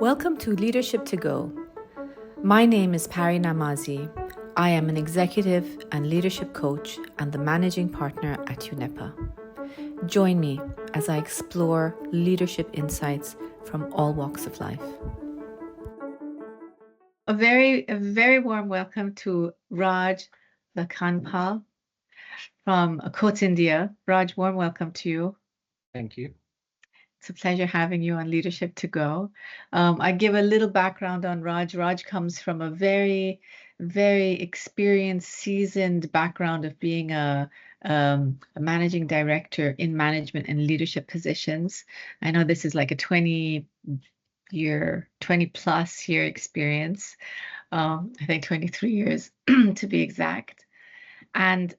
Welcome to Leadership to Go. My name is Pari Namazie. I am an executive and leadership coach and the managing partner at UNEPA. Join me as I explore leadership insights from all walks of life. A very warm welcome to Raj Lakhanpal from Coats India. Raj, warm welcome to you. Thank you. It's a pleasure having you on Leadership to Go. I give a little background on Raj. Raj comes from a very experienced, seasoned background of being a managing director in management and leadership positions. I know this is like a 20 plus year experience. I think 23 years to be exact. And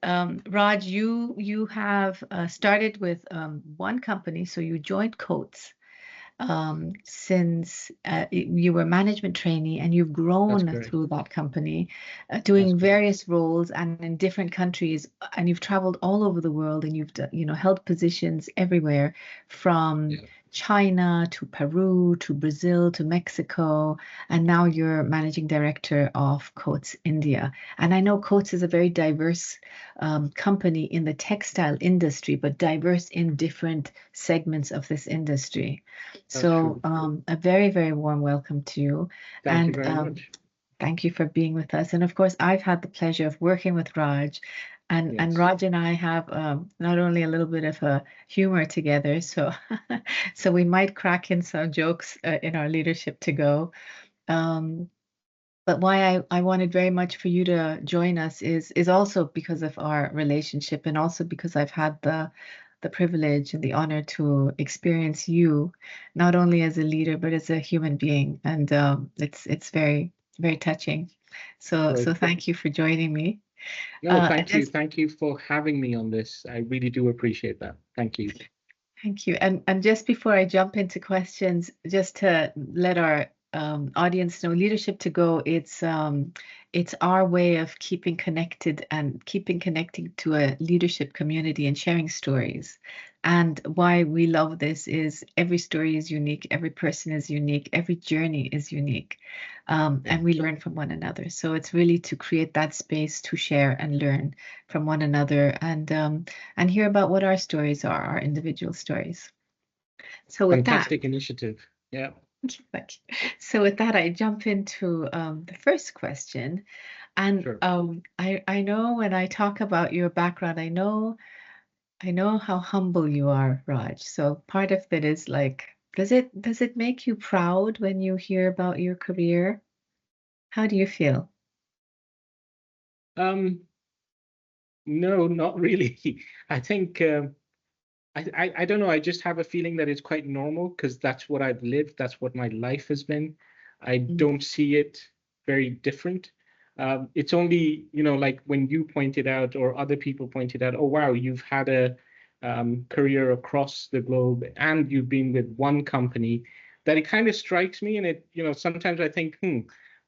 Raj, you have started with one company, so you joined Coats since you were management trainee, and you've grown through that company, doing various roles and in different countries, and you've traveled all over the world, and you've held positions everywhere from China to Peru to Brazil to Mexico, and now you're managing director of Coats India. And I know Coats is a very diverse company in the textile industry, but diverse in different segments of this industry. So a very warm welcome to you. Thank you very much. Thank you for being with us. And of course, I've had the pleasure of working with Raj. And Raj and I have not only a little bit of a humor together, so so we might crack in some jokes in our Leadership to Go. But why I wanted very much for you to join us is also because of our relationship, and also because I've had the privilege and the honor to experience you not only as a leader but as a human being, and it's very touching. So thank you for joining me. No, thank you for having me on this. I really do appreciate that. Thank you. Thank you. And just before I jump into questions, just to let our audience know, Leadership to Go, it's our way of keeping connected to a leadership community and sharing stories. And why we love this is every story is unique, every person is unique, every journey is unique, and we learn from one another. So it's really to create that space to share and learn from one another, and hear about what our stories are, our individual stories. So with Fantastic initiative. Yeah. Thank you. So with that, I jump into the first question. And I know when I talk about your background, I know how humble you are, Raj. So part of it is like, does it make you proud when you hear about your career? How do you feel? No, not really. I think I don't know. I just have a feeling that it's quite normal because that's what I've lived. That's what my life has been. I don't see it very different. It's only, like when you pointed out or other people pointed out, oh, wow, you've had a career across the globe and you've been with one company, that it kind of strikes me. And it, sometimes I think,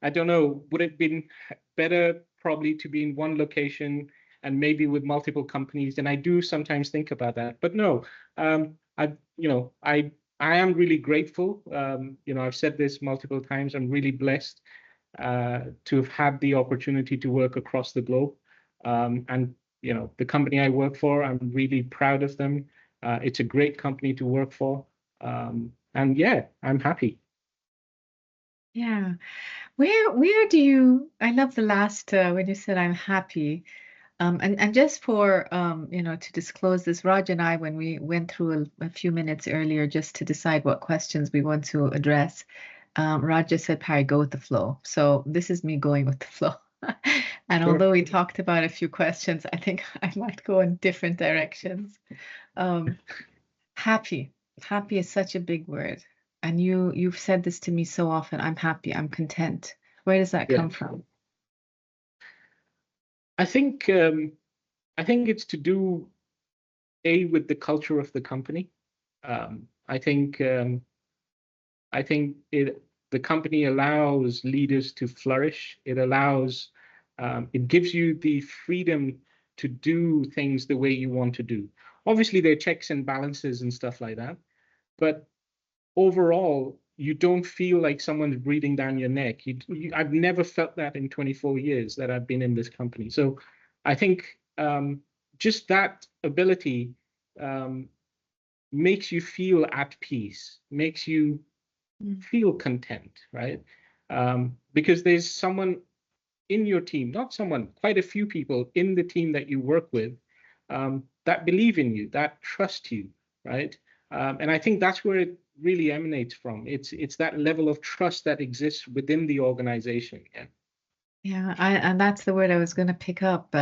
I don't know, would it have been better probably to be in one location and maybe with multiple companies? And I do sometimes think about that. But no, I am really grateful. I've said this multiple times. I'm really blessed to have had the opportunity to work across the globe. And the company I work for, I'm really proud of them. It's a great company to work for. And yeah, I'm happy. Yeah. Where do you, I love the last, when you said I'm happy. And just for, to disclose this, Raj and I, when we went through a few minutes earlier just to decide what questions we want to address, Raj just said, Pari, go with the flow. So this is me going with the flow. And although we talked about a few questions, I think I might go in different directions. Happy is such a big word. And you've said this to me so often, I'm happy, I'm content. Where does that come from? I think it's to do with the culture of the company. I think the company allows leaders to flourish. It gives you the freedom to do things the way you want to do. Obviously, there are checks and balances and stuff like that, but overall, you don't feel like someone's breathing down your neck. I've never felt that in 24 years that I've been in this company. So I think just that ability makes you feel at peace, makes you feel content, right? Because there's someone in your team, not someone, quite a few people in the team that you work with that believe in you, that trust you, right? And I think that's where it really emanates from. It's that level of trust that exists within the organization. Yeah. Yeah, and that's the word I was going to pick up,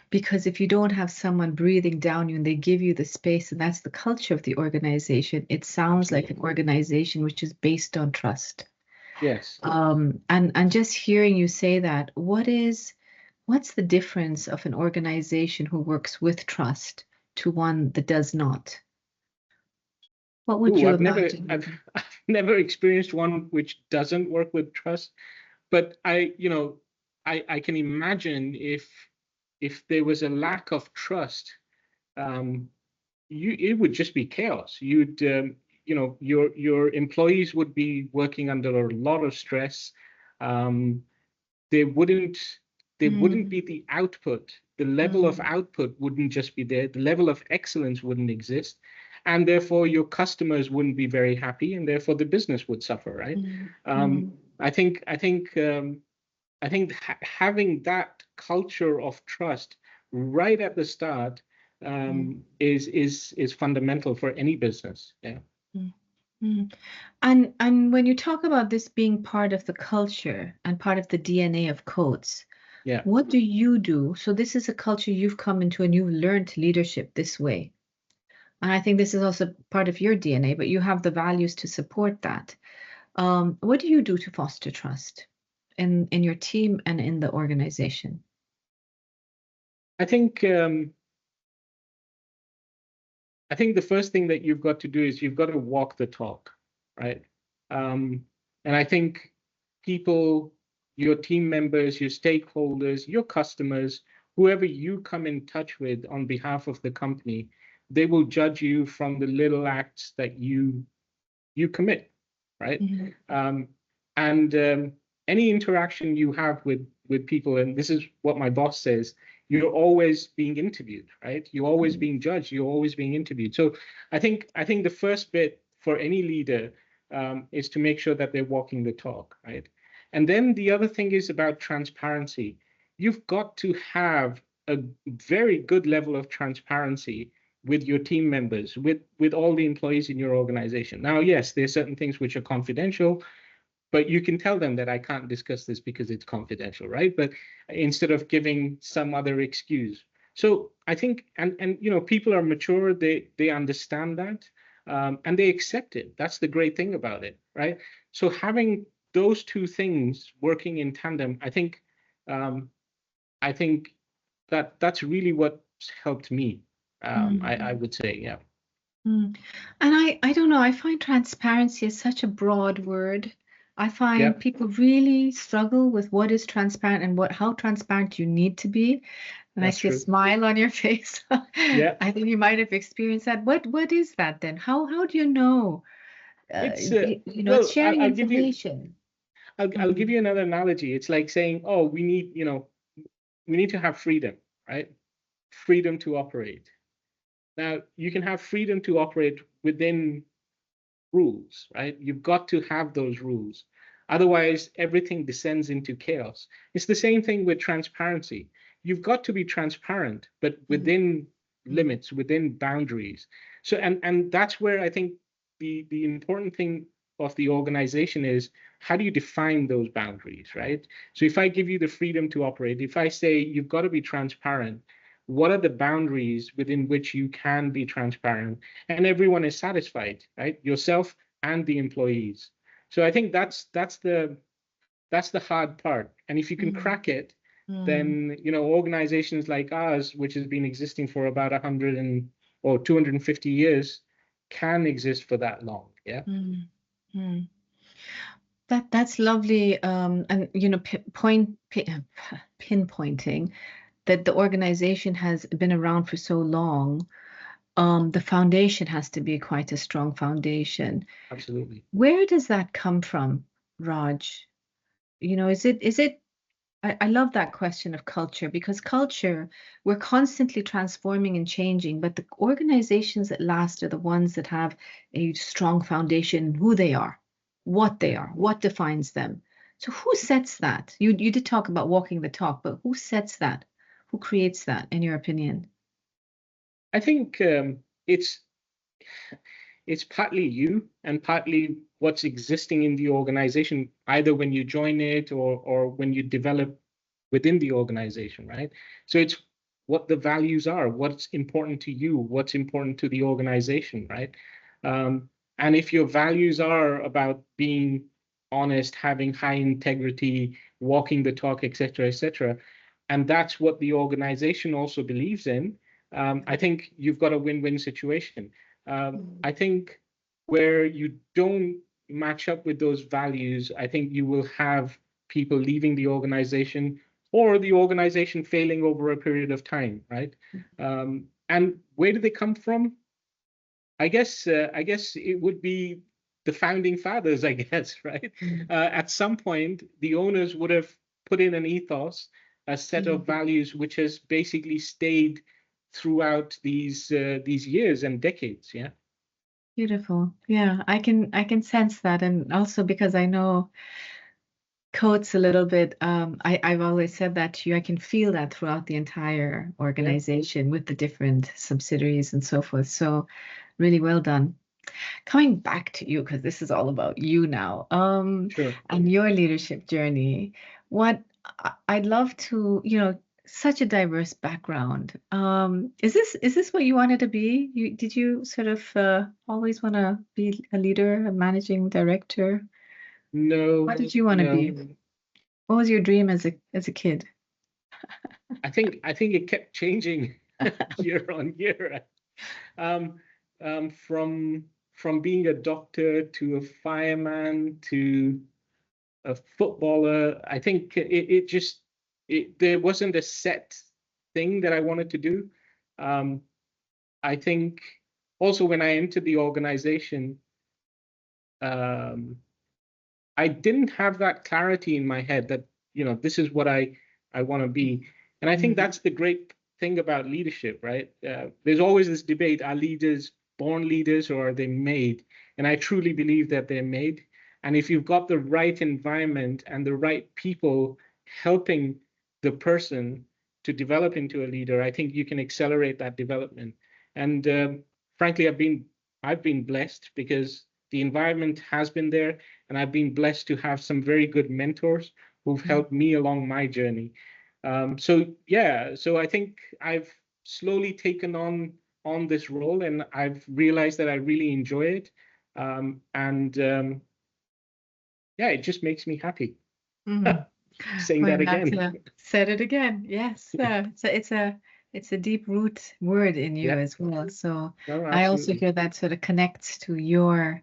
because if you don't have someone breathing down you and they give you the space, and that's the culture of the organization, it sounds like an organization which is based on trust. Yes. And just hearing you say that, what's the difference of an organization who works with trust to one that does not? What would Ooh, you I've never, imagine? I've never experienced one which doesn't work with trust. But I can imagine if there was a lack of trust, it would just be chaos. Your employees would be working under a lot of stress. Um, there wouldn't there wouldn't be the output. The level of output wouldn't just be there. The level of excellence wouldn't exist, and therefore your customers wouldn't be very happy, and therefore the business would suffer, right? I think having that culture of trust right at the start is fundamental for any business. Yeah. Mm. And when you talk about this being part of the culture and part of the DNA of Coats, Yeah. what do you do? So this is a culture you've come into and you've learned leadership this way. And I think this is also part of your DNA, but you have the values to support that. What do you do to foster trust in your team and in the organization? I think the first thing that you've got to do is you've got to walk the talk, right? And I think people, your team members, your stakeholders, your customers, whoever you come in touch with on behalf of the company, they will judge you from the little acts that you commit, right? And any interaction you have with people, and this is what my boss says, you're always being interviewed, right? You're always being judged. You're always being interviewed. So I think the first bit for any leader is to make sure that they're walking the talk, right? And then the other thing is about transparency. You've got to have a very good level of transparency with your team members, with all the employees in your organization. Now, yes, there's certain things which are confidential, but you can tell them that I can't discuss this because it's confidential, right? But instead of giving some other excuse. So I think, and people are mature, they understand that, and they accept it. That's the great thing about it, right? So having those two things working in tandem, I think that's really what's helped me. I would say, yeah. And I don't know, I find transparency is such a broad word. I Yeah, find people really struggle with what is transparent and how transparent you need to be. And I that's see a true. smile on your face. Yeah, I think you might have experienced that. What is that then? How do you know? it's It's well, sharing information. I'll give you another analogy. It's like saying, oh, we need to have freedom, right? Freedom to operate. Now, you can have freedom to operate within rules, right? You've got to have those rules. Otherwise, everything descends into chaos. It's the same thing with transparency. You've got to be transparent, but within limits, within boundaries. So, and that's where I think the important thing of the organization is, how do you define those boundaries, right? So if I give you the freedom to operate, if I say you've got to be transparent, what are the boundaries within which you can be transparent and everyone is satisfied, right? Yourself and the employees. So I think that's the hard part. And if you can crack it, then organizations like ours, which has been existing for about 100 or 250 years, can exist for that long. Yeah. That's lovely. And pinpointing that the organization has been around for so long. the foundation has to be quite a strong foundation. Absolutely. Where does that come from, Raj? Is it I love that question of culture, because culture, we're constantly transforming and changing, but the organizations that last are the ones that have a strong foundation in who they are, what defines them. So who sets that? You did talk about walking the talk, but who sets that? Who creates that, in your opinion? I think it's partly you and partly what's existing in the organization, either when you join it or when you develop within the organization, right? So it's what the values are, what's important to you, what's important to the organization, right? Um, and if your values are about being honest, having high integrity, walking the talk, et cetera, and that's what the organization also believes in, I think you've got a win-win situation. I think where you don't match up with those values, I think you will have people leaving the organization or the organization failing over a period of time, right? And where do they come from? I guess it would be the founding fathers, I guess, right? At some point, the owners would have put in an ethos, a set of values, which has basically stayed throughout these years and decades. Yeah. Beautiful. Yeah, I can sense that. And also because I know Coats a little bit, I've always said that to you. I can feel that throughout the entire Yeah. organization with the different subsidiaries and so forth. So really well done. Coming back to you, because this is all about you now, Sure. and your leadership journey. What I'd love to, such a diverse background. Is this what you wanted to be? Did you sort of always want to be a leader, a managing director? No, What did you want to be? no. What was your dream as a kid? I think it kept changing year on year. Um, from being a doctor to a fireman to a footballer, I think there wasn't a set thing that I wanted to do. Um, I think also when I entered the organization, um, I didn't have that clarity in my head that, this is what I want to be. And I think Mm, that's the great thing about leadership, right? There's always this debate, are leaders born leaders or are they made? And I truly believe that they're made. And if you've got the right environment and the right people helping the person to develop into a leader, I think you can accelerate that development. And frankly, I've been blessed because the environment has been there, and I've been blessed to have some very good mentors who've helped me along my journey. So yeah, so I think I've slowly taken on this role, and I've realized that I really enjoy it. And yeah, it just makes me happy. mm. Saying Well, that you have again. to said it again. Yes, so it's a deep root word in you Yeah, as well. So no, I also absolutely. hear that sort of connects to your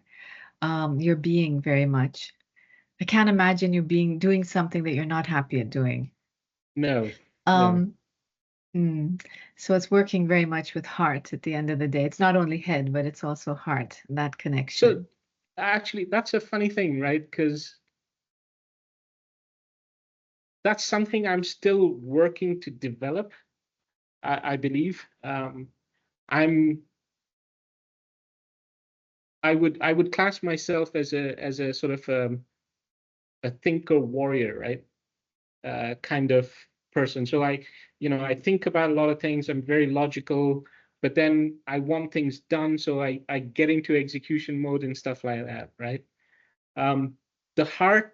being very much. I can't imagine you being doing something that you're not happy at doing. No, no. Um, mm, so it's working very much with heart at the end of the day. It's not only head, but it's also heart, that So connection. actually, that's a funny thing, right? Because that's something I'm still working to develop, I believe. I'm I would class myself as a sort of a thinker warrior, right? Kind of person. So I think about a lot of things. I'm very logical, but then I want things done, so I get into execution mode and stuff like that, right? Um, the hard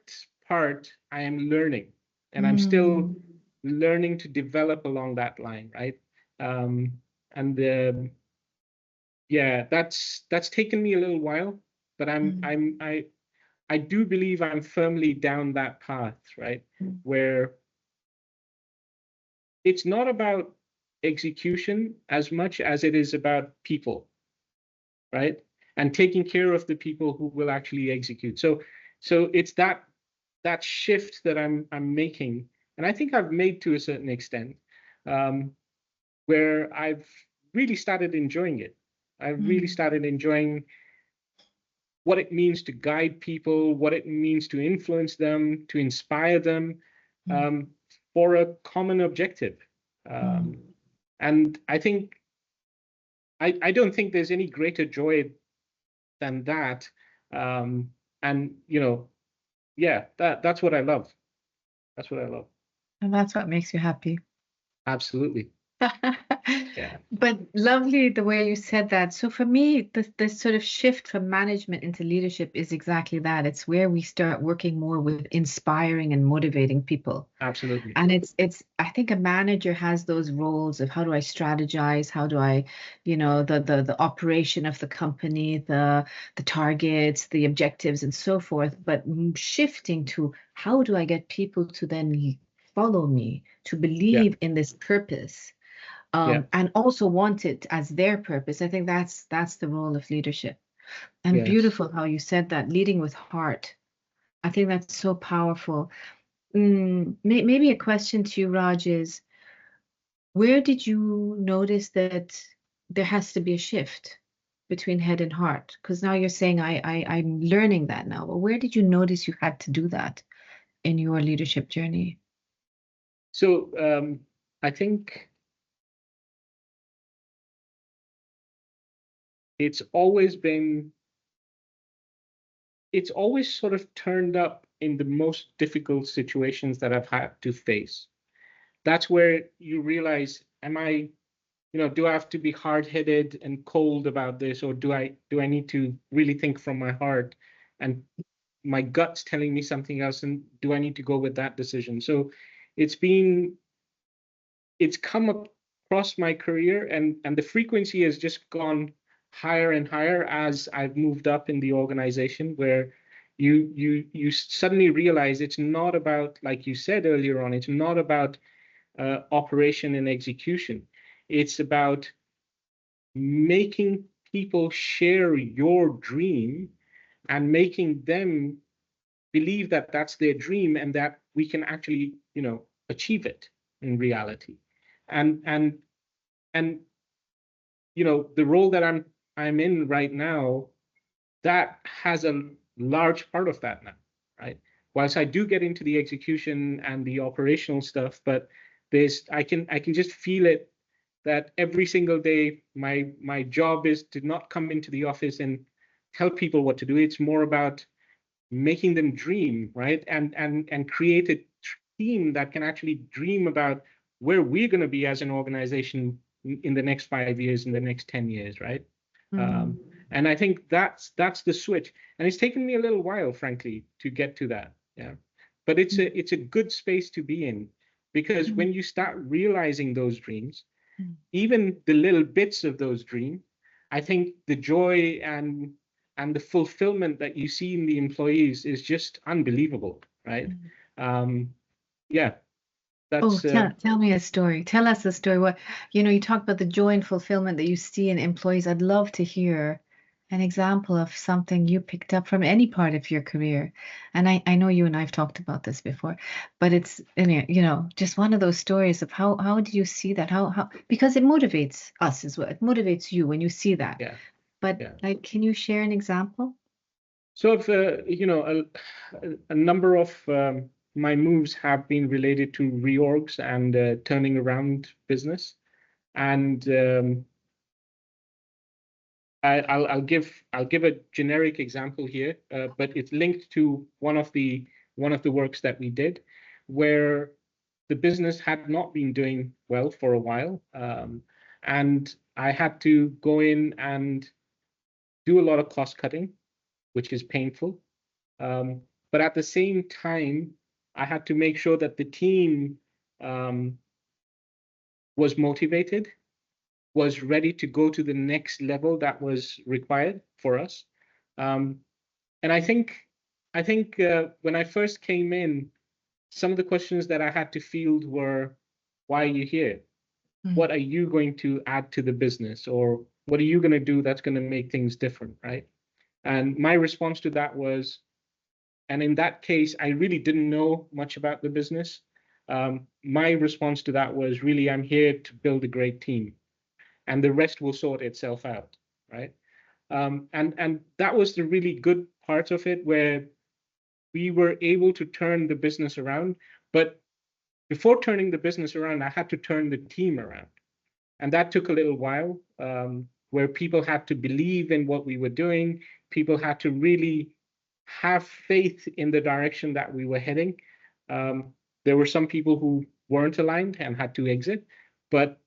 part I am learning, and I'm still Mm, learning to develop along that line, right? And yeah, that's taken me a little while, but mm, I do believe I'm firmly down that path, right? mm, Where it's not about execution as much as it is about people, right? And taking care of the people who will actually execute. So it's that shift that I'm making, and I think I've made to a certain extent, um, where I've really started enjoying it. I really started enjoying what it means to guide people, what it means to influence them, to inspire them for a common objective. And I think I don't think there's any greater joy than that. And yeah, that's what I love. That's what I love. And that's what makes you happy. Absolutely. Yeah. But lovely the way you said that. So for me, the sort of shift from management into leadership is exactly that. It's where we start working more with inspiring and motivating people. Absolutely. And I think a manager has those roles of how do I strategize, how do I, the operation of the company, the targets, the objectives and so forth, but shifting to how do I get people to then follow me, to believe in this purpose, and also want it as their purpose. I think that's the role of leadership. And Yes. beautiful how you said that, leading with heart. I think that's so powerful. Maybe a question to you, Raj, is where did you notice that there has to be a shift between head and heart? Because now you're saying I'm learning that now. But where did you notice you had to do that in your leadership journey? So I think it's always sort of turned up in the most difficult situations that I've had to face. That's where you realize, do I have to be hard-headed and cold about this, or do I need to really think from my heart, and my gut's telling me something else, and do I need to go with that decision? So it's come across my career, and the frequency has just gone higher and higher as I've moved up in the organization, where you suddenly realize it's not about, like you said earlier on, it's not about operation and execution. It's about making people share your dream and making them believe that that's their dream and that we can actually, achieve it in reality. And the role that I'm in right now, that has a large part of that now, right? Whilst I do get into the execution and the operational stuff, but I can just feel it, that every single day my job is to not come into the office and tell people what to do. It's more about making them dream, right? And create a team that can actually dream about where we're going to be as an organization in the next 5 years, in the next 10 years, right? And I think that's the switch. And it's taken me a little while, frankly, to get to that. Yeah. But it's a good space to be in, because when you start realizing those dreams, even the little bits of those dreams, I think the joy and the fulfillment that you see in the employees is just unbelievable, right? Yeah, Oh, that's tell me a story. Tell us a story. What, you talk about the joy and fulfillment that you see in employees. I'd love to hear an example of something you picked up from any part of your career. And I know you and I've talked about this before, but it's, just one of those stories of how do you see that? Because it motivates us as well. It motivates you when you see that. yeah. But Yeah. like, can you share an example? So if a number of my moves have been related to reorgs and turning around business, and I'll give a generic example here, but it's linked to one of the works that we did, where the business had not been doing well for a while, and I had to go in and do a lot of cost cutting, which is painful. But at the same time, I had to make sure that the team was motivated, was ready to go to the next level that was required for us. And I think when I first came in, some of the questions that I had to field were, why are you here? What are you going to add to the business? Or what are you going to do that's going to make things different, right? And my response to that was, and in that case, I really didn't know much about the business. My response to that was, really, I'm here to build a great team, and the rest will sort itself out, right? And that was the really good part of it, where we were able to turn the business around. But before turning the business around, I had to turn the team around. And that took a little while, where people had to believe in what we were doing. People had to really have faith in the direction that we were heading. There were some people who weren't aligned and had to exit, but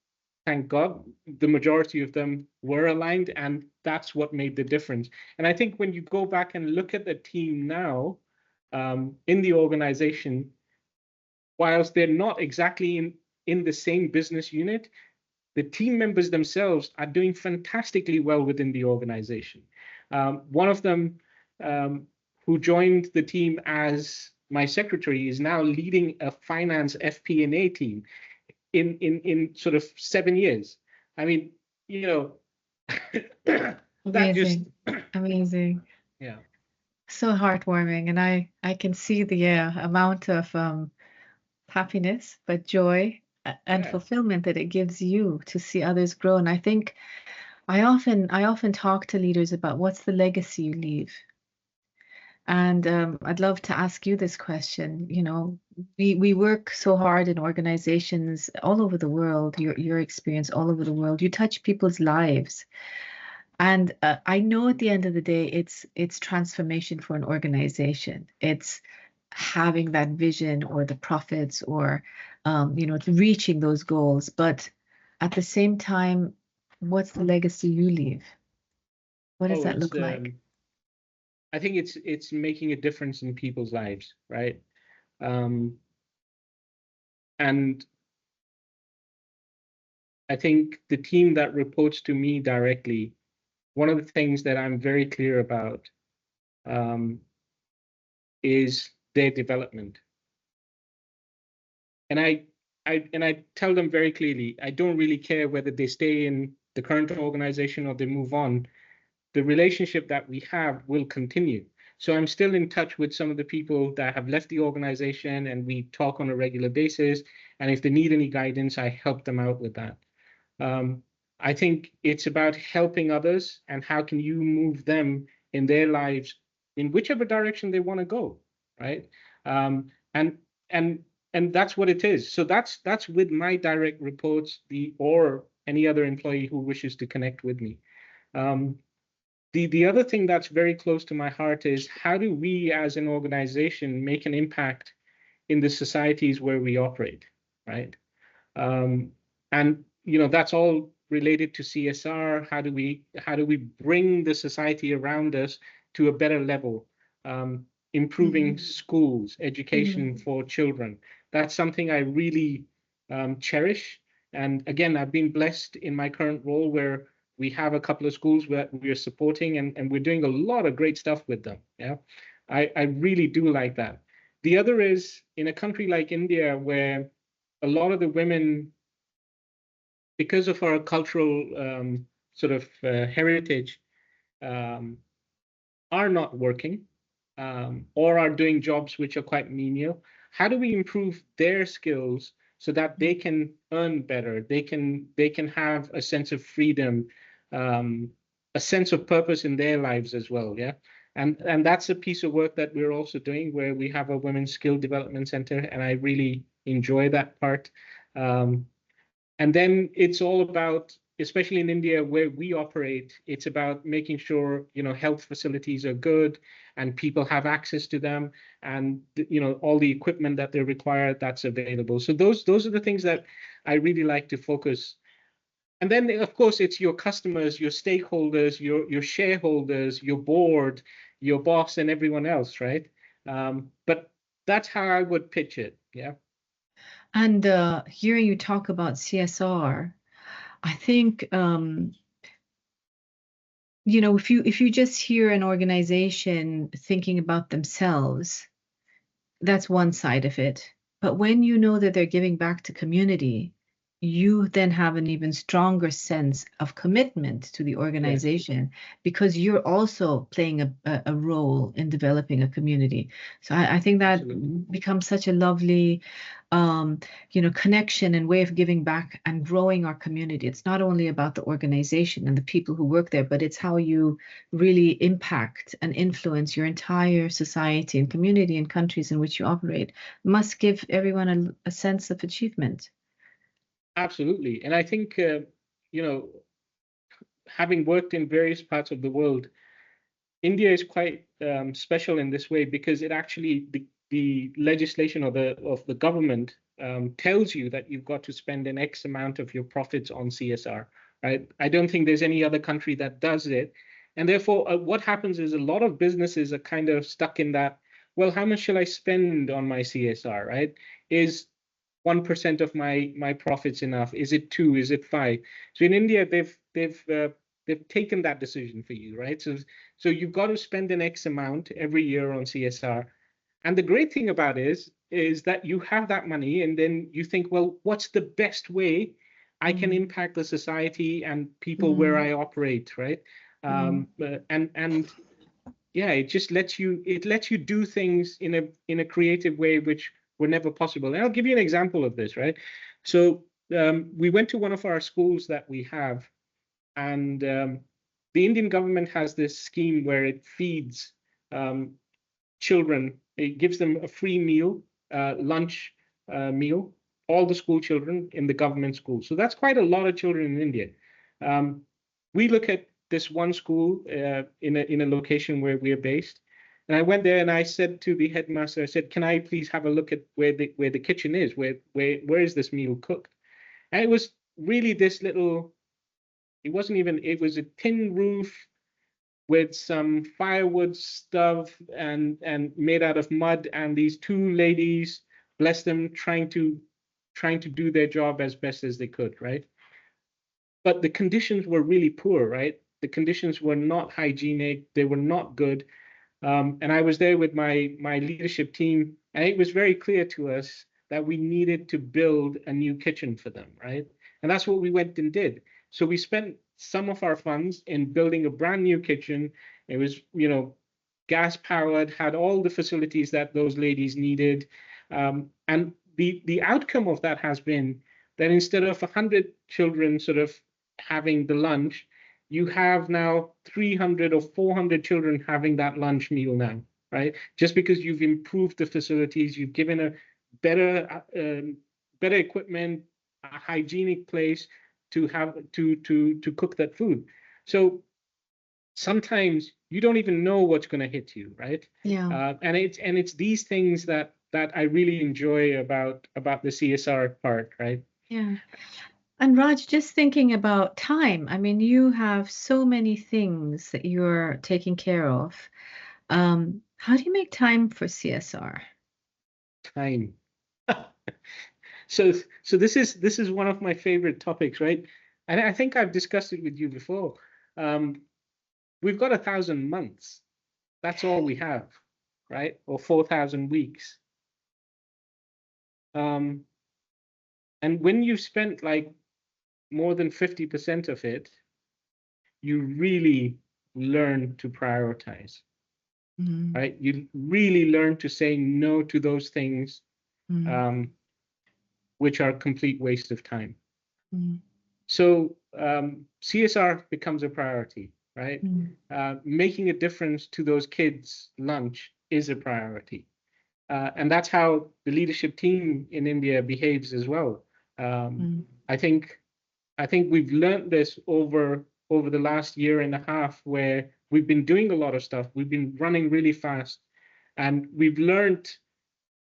thank God, the majority of them were aligned, and that's what made the difference. And I think when you go back and look at the team now, in the organization, whilst they're not exactly in the same business unit, the team members themselves are doing fantastically well within the organization. One of them, who joined the team as my secretary, is now leading a finance FP&A team in sort of 7 years. I mean, you know, that just, Amazing. yeah, So heartwarming. And I can see the amount of happiness, but joy and yeah. fulfillment that it gives you to see others grow. And I think I often talk to leaders about what's the legacy you leave. And I'd love to ask you this question. You know, we work so hard in organizations all over the world, your experience all over the world. You touch people's lives. And I know at the end of the day, it's transformation for an organization. It's having that vision or the profits or reaching those goals. But at the same time, what's the legacy you leave? What does Oh, that it's look like? I think it's making a difference in people's lives, right? Um, and I think the team that reports to me directly, one of the things that I'm very clear about, um, is their development. And I tell them very clearly, I don't really care whether they stay in the current organization or they move on. The relationship that we have will continue. So I'm still in touch with some of the people that have left the organization, and we talk on a regular basis. And if they need any guidance, I help them out with that. Um, I think it's about helping others, and how can you move them in their lives in whichever direction they want to go, right? Um, and and and that's what it is. So that's with my direct reports, or any other employee who wishes to connect with me. Um, the other thing that's very close to my heart is, how do we as an organization make an impact in the societies where we operate, right? Um, and that's all related to CSR. How do we bring the society around us to a better level? Improving Mhm. schools, education Mhm. for children. That's something I really cherish. And again, I've been blessed in my current role, where we have a couple of schools where we are supporting, and we're doing a lot of great stuff with them. Yeah, I really do like that. The other is, in a country like India, where a lot of the women, because of our cultural sort of heritage, um, are not working, or are doing jobs which are quite menial. How do we improve their skills so that they can earn better? They can have a sense of freedom, um, a sense of purpose in their lives as well. Yeah. And that's a piece of work that we're also doing, where we have a women's skill development center, and I really enjoy that part. Um, and then it's all about, especially in India where we operate, it's about making sure, health facilities are good and people have access to them, and, all the equipment that they require, that's available. So those are the things that I really like to focus. And then, of course, it's your customers, your stakeholders, your shareholders, your board, your boss, and everyone else, right? But that's how I would pitch it. Yeah. And hearing you talk about CSR, I think if you just hear an organization thinking about themselves, that's one side of it. But when you know that they're giving back to community, you then have an even stronger sense of commitment to the organization because you're also playing a role in developing a community. So I think that Absolutely. becomes such a lovely, connection and way of giving back and growing our community. It's not only about the organization and the people who work there, but it's how you really impact and influence your entire society and community and countries in which you operate. Must give everyone a sense of achievement. Absolutely. And I think, you know, having worked in various parts of the world, India is quite special in this way because it actually the legislation of the government tells you that you've got to spend an X amount of your profits on CSR. Right? I don't think there's any other country that does it, and therefore, what happens is a lot of businesses are kind of stuck in that. Well, how much shall I spend on my CSR? Right? Is 1% of my profits enough? Is it two? Is it five? So in India, they've taken that decision for you, right? So you've got to spend an X amount every year on CSR. And the great thing about it is that you have that money, and then you think, well, what's the best way I can Mm, impact the society and people where mm, I operate, right? mm, And yeah, it lets you do things in a creative way which were never possible. And I'll give you an example of this, right? So we went to one of our schools that we have, and the Indian government has this scheme where it feeds um, children. It gives them a free meal, lunch meal, all the school children in the government school. So that's quite a lot of children in India. Um, we look at this one school in a location where we are based, and I went there and I said to the headmaster, I said, "Can I please have a look at where the kitchen is? Where is this meal cooked?" And it was really this little. It wasn't even. It was a tin roof with some firewood stuff and made out of mud, and these two ladies, bless them, trying to do their job as best as they could, right? But the conditions were really poor, right? The conditions were not hygienic, they were not good. And I was there with my leadership team, and it was very clear to us that we needed to build a new kitchen for them, right? And that's what we went and did. So we spent some of our funds in building a brand new kitchen. It was, gas powered, had all the facilities that those ladies needed. And the outcome of that has been that instead of 100 children sort of having the lunch, you have now 300 or 400 children having that lunch meal now, right? Just because you've improved the facilities, you've given a better equipment, a hygienic place to have to cook that food. So sometimes you don't even know what's going to hit you, right? yeah. And it's these things that I really enjoy about the CSR part, right? Yeah. And Raj, just thinking about time, I mean, you have so many things that you're taking care of. How do you make time for CSR? Time. So so this is one of my favorite topics, right? And I think I've discussed it with you before. Um, we've got 1,000 months. That's all we have, right? Or 4,000 weeks. Um, and when you've spent like more than 50% of it, you really learn to prioritize, Mm, right? You really learn to say no to those things mm, um, which are complete waste of time. mm, So CSR becomes a priority, right? mm, Making a difference to those kids' lunch is a priority. And that's how the leadership team in India behaves as well. Um, mm, I think I think we've learned this over the last year and a half, where we've been doing a lot of stuff. We've been running really fast, and we've learned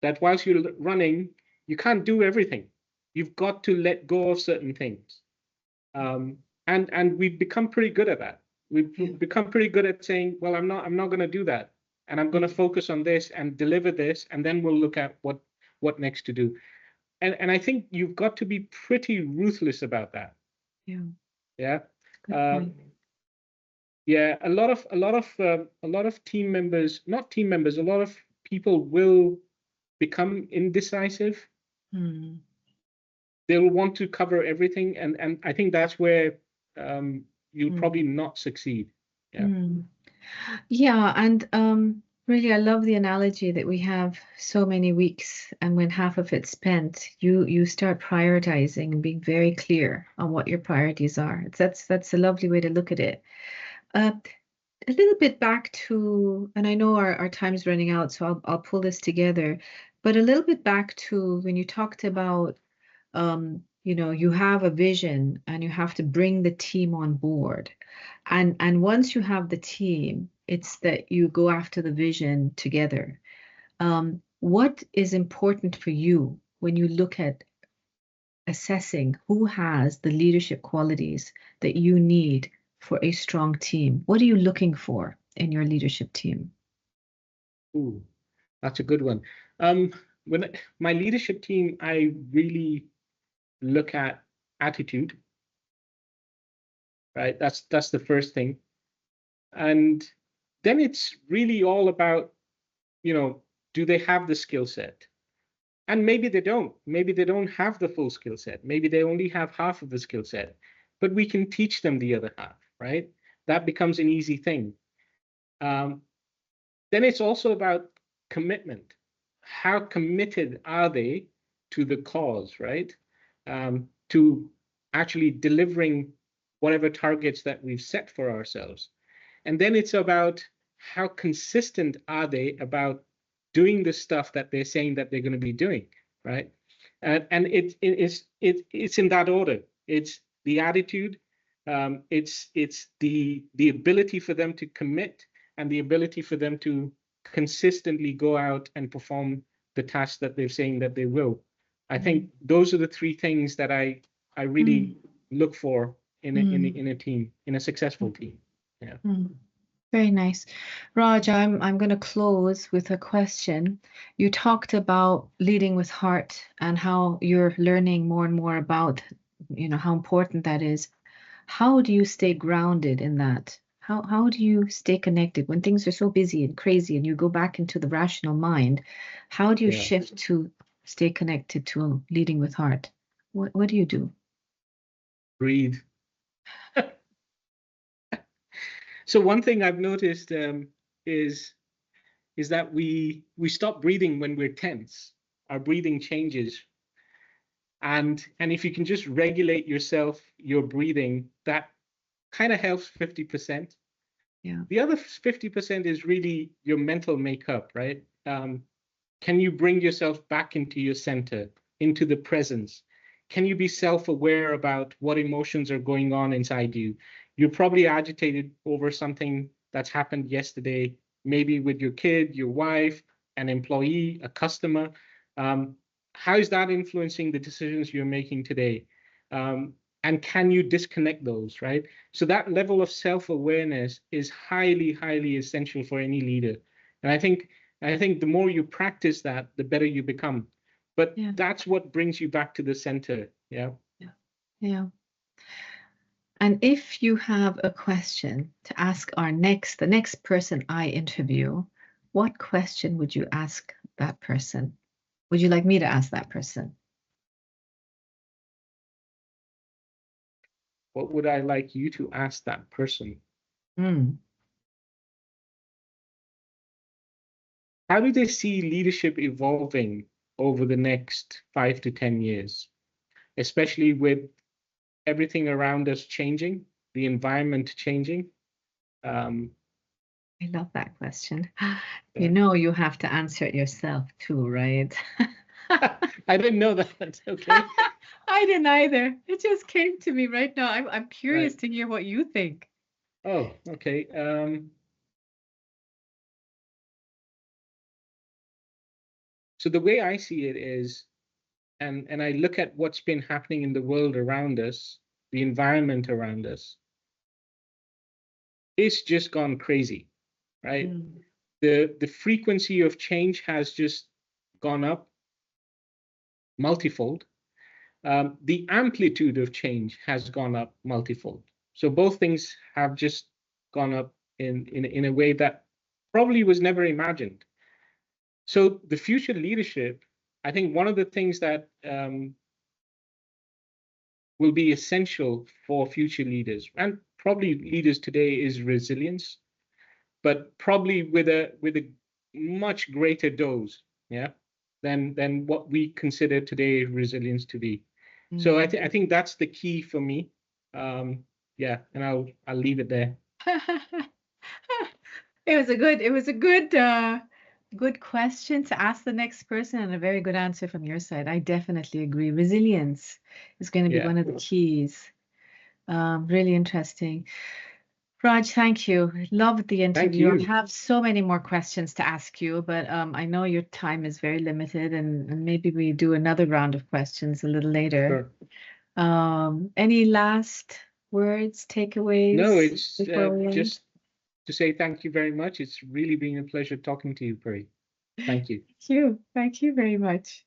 that whilst you're running, you can't do everything. You've got to let go of certain things. And we've become pretty good at that. yeah, We've become pretty good at saying, well, I'm not going to do that, and I'm going to mm, focus on this and deliver this, and then we'll look at what next to do. And I think you've got to be pretty ruthless about that. yeah. Yeah. Good Uh, point. yeah, a lot of team members, not team members, a lot of people will become indecisive. Mm, they'll want to cover everything, and I think that's where you'll probably not succeed. Yeah. Yeah, and really, I love the analogy that we have so many weeks, and when half of it's spent, you start prioritizing and being very clear on what your priorities are. That's a lovely way to look at it. Uh, a little bit back to, and I know our time's running out, so I'll pull this together, but a little bit back to when you talked about you have a vision and you have to bring the team on board. And once you have the team, it's that you go after the vision together. What is important for you when you look at assessing who has the leadership qualities that you need for a strong team? What are you looking for in your leadership team? Ooh, that's a good one. When my leadership team, I really look at attitude, right? That's the first thing. And then it's really all about, do they have the skill set? And maybe they don't. Maybe they don't have the full skill set. Maybe they only have half of the skill set, but we can teach them the other half, right? That becomes an easy thing. Then it's also about commitment. How committed are they to the cause, right? To actually delivering whatever targets that we've set for ourselves. And then it's about how consistent are they about doing the stuff that they're saying that they're going to be doing, right? And it's in that order. It's the attitude, it's the ability for them to commit, and the ability for them to consistently go out and perform the tasks that they're saying that they will. I think those are the three things that I really look for in a team, in a successful team. Yeah. Very nice. Raj, I'm going to close with a question. You talked about leading with heart and how you're learning more and more about, how important that is. How do you stay grounded in that? How do you stay connected when things are so busy and crazy and you go back into the rational mind? How do you shift to stay connected to leading with heart? What do you do? Breathe. So one thing I've noticed is that we stop breathing when we're tense. Our breathing changes, and if you can just regulate yourself, your breathing, that kind of helps 50%. Yeah. The other 50% is really your mental makeup, right? Can you bring yourself back into your center, into the presence? Can you be self-aware about what emotions are going on inside you? You're probably agitated over something that's happened yesterday, maybe with your kid, your wife, an employee, a customer. How is that influencing the decisions you're making today? And can you disconnect those, right? So that level of self-awareness is highly, highly essential for any leader. And I think the more you practice that, the better you become. But that's what brings you back to the center. Yeah. Yeah. And if you have a question to ask the next person I interview, what question would you ask that person? Would you like me to ask that person? What would I like you to ask that person? How do they see leadership evolving over the next 5 to 10 years, especially with everything around us changing, the environment changing? I love that question. Yeah. You have to answer it yourself too, right? I didn't know that. Okay. I didn't either. It just came to me right now. I'm curious Right. to hear what you think. Oh, okay. So the way I see it is, and I look at what's been happening in the world around us, the environment around us, it's just gone crazy, right? The frequency of change has just gone up multifold. The amplitude of change has gone up multifold. So both things have just gone up in a way that probably was never imagined. So the future leadership, I think one of the things that will be essential for future leaders, and probably leaders today, is resilience, but probably with a much greater dose, yeah, than what we consider today resilience to be. So I think that's the key for me. Yeah, and I'll leave it there. It was a good question to ask the next person, and a very good answer from your side. I definitely agree. Resilience is going to be Yeah, one of the keys. Really interesting. Raj, thank you. Loved the thank interview. I you. have so many more questions to ask you, but I know your time is very limited, and maybe we do another round of questions a little later. Sure. Any last words, No, takeaways it's before we end? just to say thank you very much. It's really been a pleasure talking to you, Pari. Thank you. Thank you. Thank you very much.